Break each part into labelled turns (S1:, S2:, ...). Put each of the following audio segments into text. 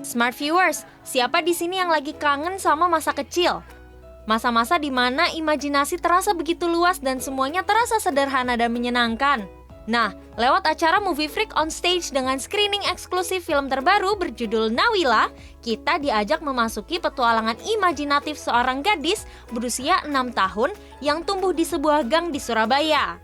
S1: Smart viewers, siapa di sini yang lagi kangen sama masa kecil? Masa-masa di mana imajinasi terasa begitu luas dan semuanya terasa sederhana dan menyenangkan. Nah, lewat acara Movie Freak on Stage dengan screening eksklusif film terbaru berjudul Nawila, kita diajak memasuki petualangan imajinatif seorang gadis berusia 6 tahun yang tumbuh di sebuah gang di Surabaya.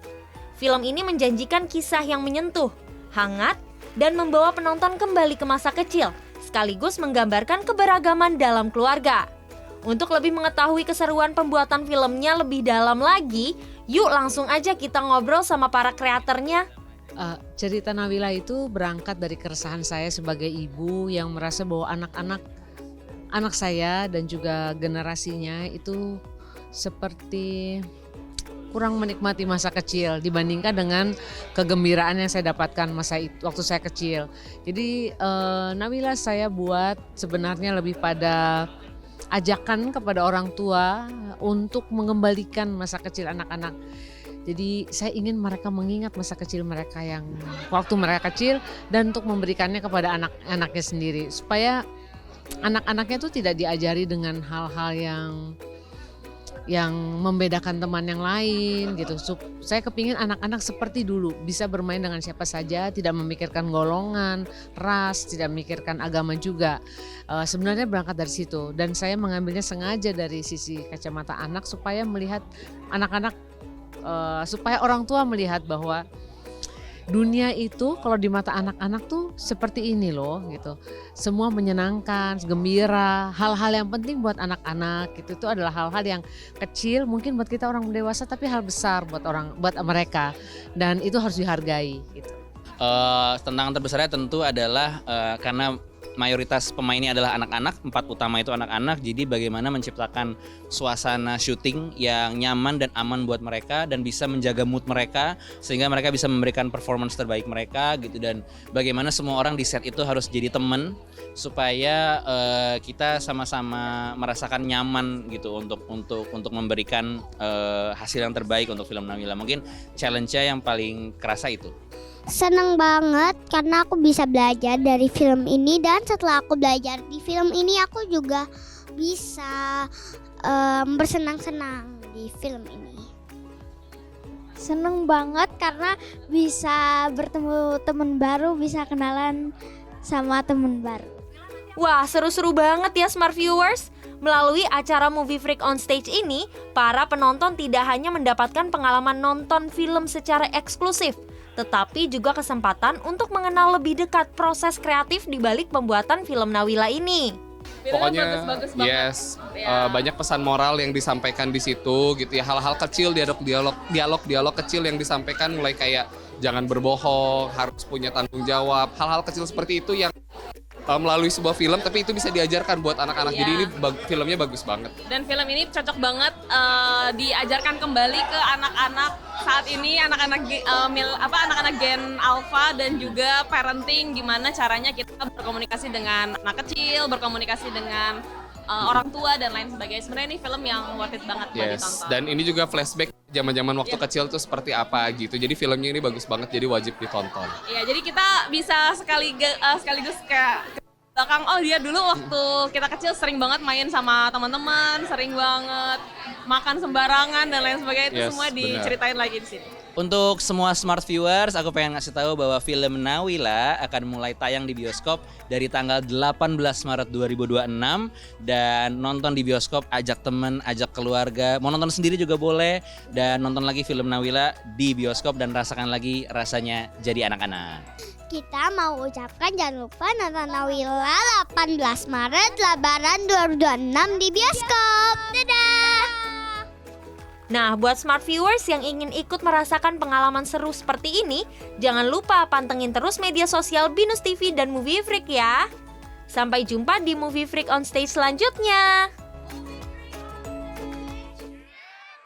S1: Film ini menjanjikan kisah yang menyentuh, hangat, dan membawa penonton kembali ke masa kecil, sekaligus menggambarkan keberagaman dalam keluarga. Untuk lebih mengetahui keseruan pembuatan filmnya lebih dalam lagi, yuk langsung aja kita ngobrol sama para kreatornya.
S2: Cerita Nawila itu berangkat dari keresahan saya sebagai ibu yang merasa bahwa anak saya dan juga generasinya itu seperti kurang menikmati masa kecil dibandingkan dengan kegembiraan yang saya dapatkan waktu saya kecil. Jadi Nawila saya buat sebenarnya lebih pada ajakan kepada orang tua untuk mengembalikan masa kecil anak-anak. Jadi saya ingin mereka mengingat masa kecil mereka yang waktu mereka kecil dan untuk memberikannya kepada anak-anaknya sendiri supaya anak-anaknya itu tidak diajari dengan hal-hal yang membedakan teman yang lain gitu. Saya kepingin anak-anak seperti dulu bisa bermain dengan siapa saja, tidak memikirkan golongan, ras, tidak memikirkan agama juga. Sebenarnya berangkat dari situ dan saya mengambilnya sengaja dari sisi kacamata anak supaya melihat anak-anak, supaya orang tua melihat bahwa dunia itu kalau di mata anak-anak tuh seperti ini loh gitu. Semua menyenangkan, gembira, hal-hal yang penting buat anak-anak gitu. Itu adalah hal-hal yang kecil mungkin buat kita orang dewasa tapi hal besar buat mereka dan itu harus dihargai gitu.
S3: Tantangan terbesarnya tentu adalah karena mayoritas pemainnya adalah anak-anak, 4 utama itu anak-anak, jadi bagaimana menciptakan suasana syuting yang nyaman dan aman buat mereka dan bisa menjaga mood mereka sehingga mereka bisa memberikan performance terbaik mereka gitu, dan bagaimana semua orang di set itu harus jadi teman supaya kita sama-sama merasakan nyaman gitu untuk memberikan hasil yang terbaik untuk film Nawila. Mungkin challenge-nya yang paling kerasa itu.
S4: Seneng banget karena aku bisa belajar dari film ini dan setelah aku belajar di film ini aku juga bisa bersenang-senang di film ini.
S5: Seneng banget karena bisa bertemu teman baru, bisa kenalan sama teman baru.
S1: Wah, seru-seru banget ya Smart Viewers. Melalui acara Movie Freak on Stage ini, para penonton tidak hanya mendapatkan pengalaman nonton film secara eksklusif, tetapi juga kesempatan untuk mengenal lebih dekat proses kreatif di balik pembuatan film Nawila ini.
S6: Pokoknya yes, banyak pesan moral yang disampaikan di situ gitu ya. Hal-hal kecil, dialog kecil yang disampaikan, mulai kayak jangan berbohong, harus punya tanggung jawab. Hal-hal kecil seperti itu yang melalui sebuah film tapi itu bisa diajarkan buat anak-anak. Jadi ini filmnya bagus banget.
S7: Dan film ini cocok banget diajarkan kembali ke anak-anak saat ini, anak-anak Gen Alpha dan juga parenting, gimana caranya kita berkomunikasi dengan anak kecil, berkomunikasi dengan orang tua dan lain sebagainya. Sebenarnya ini film yang worth it banget buat ditonton.
S6: Dan ini juga flashback zaman-zaman waktu kecil tuh seperti apa gitu. Jadi filmnya ini bagus banget, jadi wajib ditonton.
S7: Iya, jadi kita bisa sekaligus kayak belakang, oh dia dulu waktu kita kecil sering banget main sama teman-teman, sering banget makan sembarangan dan lain sebagainya, itu semua diceritain lagi di sini.
S3: Untuk semua Smart Viewers, aku pengen ngasih tahu bahwa film Nawila akan mulai tayang di bioskop dari tanggal 18 Maret 2026 dan nonton di bioskop, ajak temen, ajak keluarga, mau nonton sendiri juga boleh, dan nonton lagi film Nawila di bioskop dan rasakan lagi rasanya jadi anak-anak.
S4: Kita mau ucapkan jangan lupa nonton Nawila 18 Maret Lebaran 2026 di bioskop. Dadah!
S1: Nah, buat Smart Viewers yang ingin ikut merasakan pengalaman seru seperti ini, jangan lupa pantengin terus media sosial Binus TV dan Movie Freak ya. Sampai jumpa di Movie Freak on Stage selanjutnya.